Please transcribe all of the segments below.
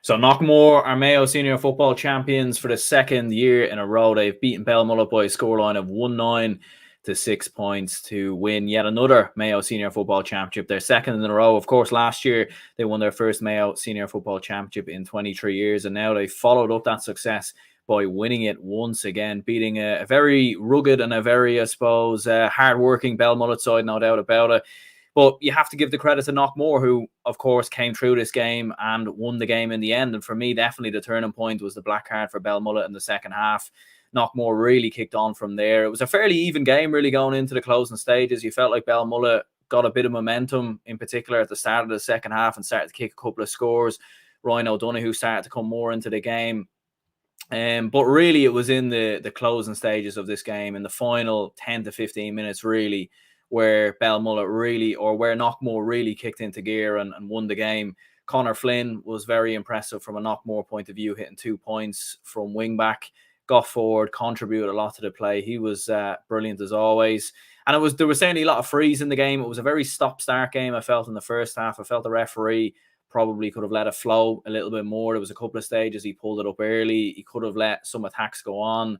So Knockmore are Mayo Senior Football Champions for the second year in a row. They've beaten Belmullet by a scoreline of 1-9 to 6 points to win yet another Mayo Senior Football Championship. They're second in a row. Of course, last year they won their first Mayo Senior Football Championship in 23 years, and now they've followed up that success by winning it once again, beating a very rugged and a very, I suppose, hard-working Belmullet side, no doubt about it. But you have to give the credit to Knockmore, who, of course, came through this game and won the game in the end. And for me, definitely the turning point was the black card for Belmullet in the second half. Knockmore really kicked on from there. It was a fairly even game, really, going into the closing stages. You felt like Belmullet got a bit of momentum, in particular at the start of the second half, and started to kick a couple of scores. Ryan O'Donoghue started to come more into the game. But really, it was in the closing stages of this game, in the final 10 to 15 minutes, really, where Belmullet really, or where Knockmore really kicked into gear and won the game. Conor Flynn was very impressive from a Knockmore point of view, hitting 2 points from wing back, got forward, contributed a lot to the play. He was brilliant as always. And there was certainly a lot of frees in the game. It was a very stop-start game, I felt, in the first half. I felt the referee probably could have let it flow a little bit more. There was a couple of stages he pulled it up early. He could have let some attacks go on.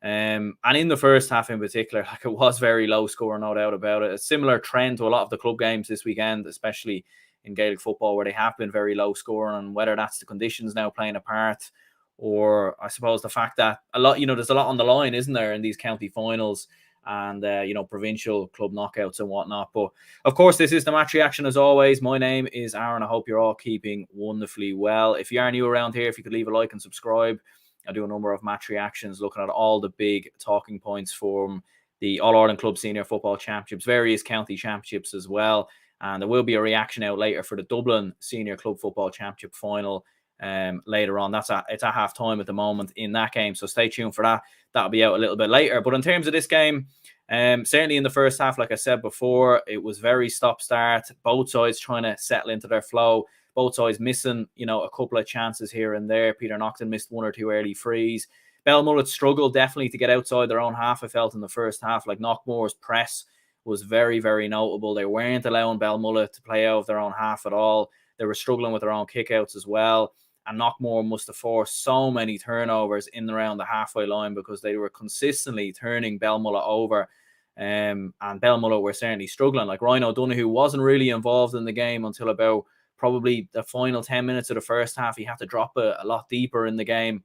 And in the first half in particular, like, it was very low score, no doubt about it. A similar trend to a lot of the club games this weekend, especially in Gaelic football, where they have been very low scoring, and whether that's the conditions now playing a part, or I suppose the fact that there's a lot on the line, isn't there, in these county finals and provincial club knockouts and whatnot. But of course, this is the match reaction as always. My name is Aaron. I hope you're all keeping wonderfully well. If you are new around here, if you could leave a like and subscribe. I do a number of match reactions looking at all the big talking points from the All-Ireland Club Senior Football Championships, various county championships as well. And there will be a reaction out later for the Dublin Senior Club Football Championship final later on. It's at half time at the moment in that game, so stay tuned for that. That'll be out a little bit later. But in terms of this game, certainly in the first half, like I said before, it was very stop-start. Both sides trying to settle into their flow. Both sides missing, a couple of chances here and there. Peter Knockton missed one or two early frees. Belmullet struggled definitely to get outside their own half, I felt, in the first half. Like, Knockmore's press was very, very notable. They weren't allowing Belmullet to play out of their own half at all. They were struggling with their own kickouts as well. And Knockmore must have forced so many turnovers in and around the halfway line, because they were consistently turning Belmullet over. And Belmullet were certainly struggling. Like, Ryan O'Donoghue wasn't really involved in the game until about probably the final 10 minutes of the first half. He had to drop a lot deeper in the game.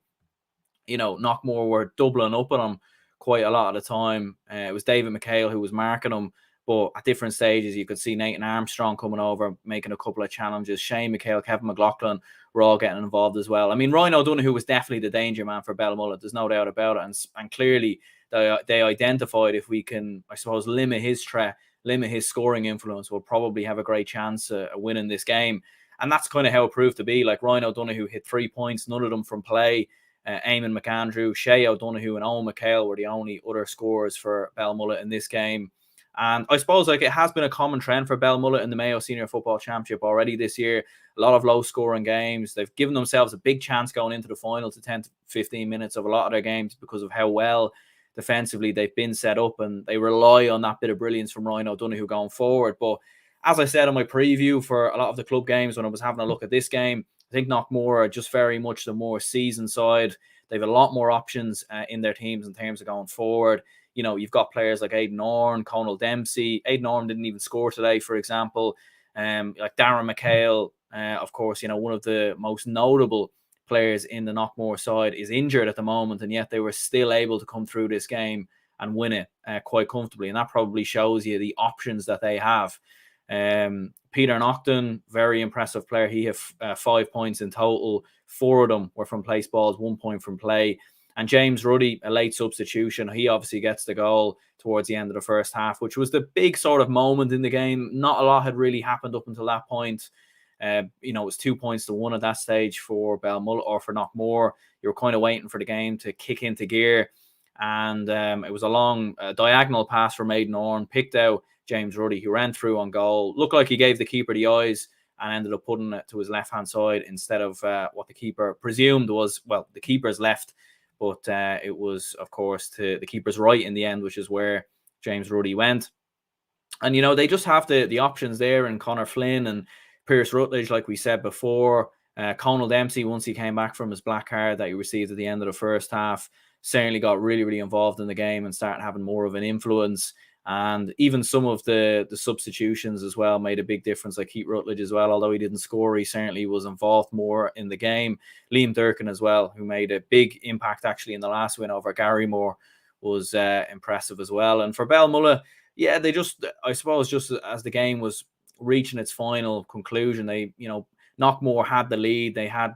Knockmore were doubling up on him quite a lot of the time. It was David McHale who was marking him, but at different stages you could see Nathan Armstrong coming over, making a couple of challenges. Shane McHale, Kevin McLaughlin were all getting involved as well. I mean, Ryan O'Donoghue was definitely the danger man for Belmullet. There's no doubt about it. And clearly they identified, if we can, I suppose, limit his threat, limit his scoring influence, will probably have a great chance of winning this game. And that's kind of how it proved to be. Like, Ryan O'Donoghue hit 3 points, none of them from play. Eamon McAndrew, Shea O'Donoghue and Owen McHale were the only other scorers for Belmullet in this game. And I suppose, like, it has been a common trend for Belmullet in the Mayo Senior Football Championship already this year. A lot of low-scoring games. They've given themselves a big chance going into the final to 10 to 15 minutes of a lot of their games because of how well defensively they've been set up, and they rely on that bit of brilliance from Ryan O'Donoghue going forward. But as I said in my preview for a lot of the club games, when I was having a look at this game, I think Knockmore are just very much the more seasoned side. They have a lot more options in their teams in terms of going forward. You've got players like Aidan Orne, Conal Dempsey. Aidan Orne didn't even score today, for example. Like Darren McHale, of course, one of the most notable players in the Knockmore side, is injured at the moment, and yet they were still able to come through this game and win it quite comfortably. And that probably shows you the options that they have. Peter Knockton, very impressive player. He had 5 points in total. 4 of them were from place balls, 1 point from play. And James Ruddy, a late substitution, he obviously gets the goal towards the end of the first half, which was the big sort of moment in the game. Not a lot had really happened up until that point. It was 2 points to 1 at that stage for Belmullet, or for Knockmore. You were kind of waiting for the game to kick into gear. And it was a long diagonal pass from Aidan Orne, picked out James Ruddy, who ran through on goal. Looked like he gave the keeper the eyes and ended up putting it to his left-hand side instead of what the keeper presumed was, well, the keeper's left. But it was, of course, to the keeper's right in the end, which is where James Ruddy went. And, they just have the options there, and Conor Flynn and Pierce Rutledge, like we said before. Conal Dempsey, once he came back from his black card that he received at the end of the first half, certainly got really, really involved in the game and started having more of an influence. And even some of the substitutions as well made a big difference, like Keith Rutledge as well. Although he didn't score, he certainly was involved more in the game. Liam Durkin as well, who made a big impact actually in the last win over Garrymore, was impressive as well. And for Belmullet, yeah, they just, I suppose, just as the game was reaching its final conclusion, they, Knockmore had the lead. They had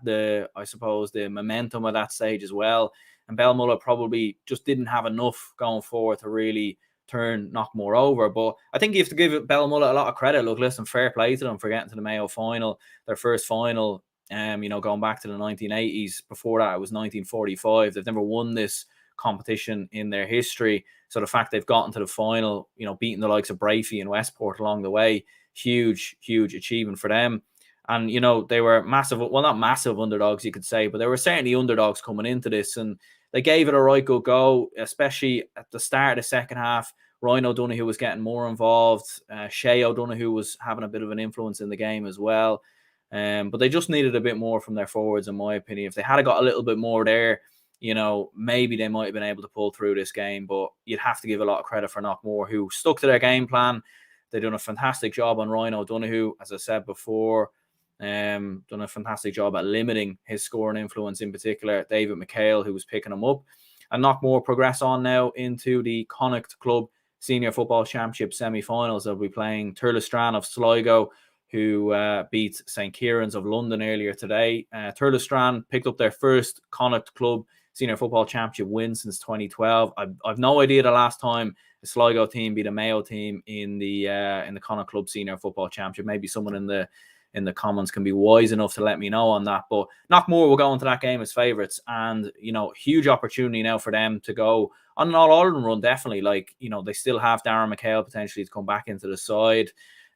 I suppose, the momentum at that stage as well. And Belmullet probably just didn't have enough going forward to really turn Knockmore over. But I think you have to give Belmullet a lot of credit. Look, listen, fair play to them for getting to the Mayo final, their first final, going back to the 1980s. Before that, it was 1945. They've never won this competition in their history. So the fact they've gotten to the final, beating the likes of Brafey and Westport along the way, huge, huge achievement for them. And, they were massive, well, not massive underdogs, you could say, but they were certainly underdogs coming into this. And they gave it a right good go, especially at the start of the second half. Ryan O'Donoghue was getting more involved. Shay O'Donoghue was having a bit of an influence in the game as well. But they just needed a bit more from their forwards, in my opinion. If they had got a little bit more there, maybe they might have been able to pull through this game. But you'd have to give a lot of credit for Knockmore, who stuck to their game plan. They've done a fantastic job on Ryan O'Donoghue, as I said before. Done a fantastic job at limiting his scoring influence, in particular David McHale, who was picking him up. And Knockmore progress on now into the Connacht Club Senior Football Championship semi-finals. They'll be playing Turlestrane of Sligo, who beat St. Kieran's of London earlier today. Turlestrane picked up their first Connacht Club Senior Football Championship win since 2012. I've no idea the last time the Sligo team beat a Mayo team in the Connacht Club Senior Football Championship. Maybe someone in the comments can be wise enough to let me know on that. But Knockmore will go into that game as favourites, and huge opportunity now for them to go on an All-Ireland run. Definitely, they still have Darren McHale potentially to come back into the side.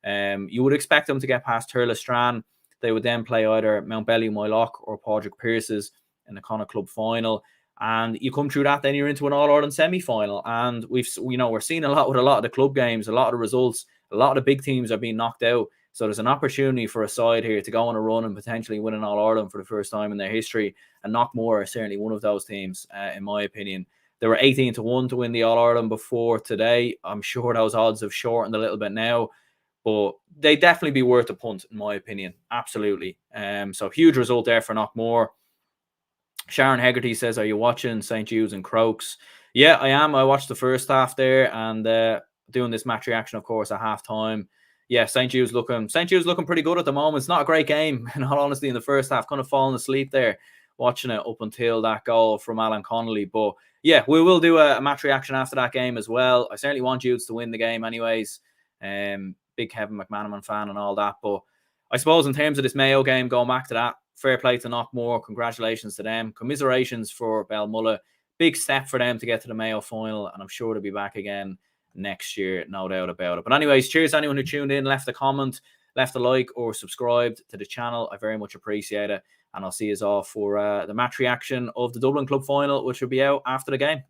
You would expect them to get past Turlestrane. They would then play either Mountbelly Moylock or Padraig Pearses in the Connacht Club final. And you come through that, then you're into an All-Ireland semi-final. And we're seeing a lot with a lot of the club games, a lot of the results, a lot of the big teams are being knocked out. So there's an opportunity for a side here to go on a run and potentially win an All-Ireland for the first time in their history. And Knockmore are certainly one of those teams, in my opinion. They were 18-1 to win the All-Ireland before today. I'm sure those odds have shortened a little bit now, but they'd definitely be worth a punt, in my opinion. Absolutely. So huge result there for Knockmore. Sharon Hegarty says, are you watching St. Jude's and Crokes? Yeah, I am. I watched the first half there and doing this match reaction, of course, at halftime. Yeah, St. Jude's looking pretty good at the moment. It's not a great game, in all honesty, in the first half. Kind of falling asleep there, watching it up until that goal from Alan Connolly. But yeah, we will do a match reaction after that game as well. I certainly want Jude's to win the game anyways. Big Kevin McManaman fan and all that. But I suppose in terms of this Mayo game, going back to that, fair play to Knockmore. Congratulations to them. Commiserations for Belmullet. Big step for them to get to the Mayo final, and I'm sure to be back again next year, no doubt about it. But anyways, cheers to anyone who tuned in, left a comment, left a like, or subscribed to the channel. I very much appreciate it. And I'll see you all for the match reaction of the Dublin Club final, which will be out after the game.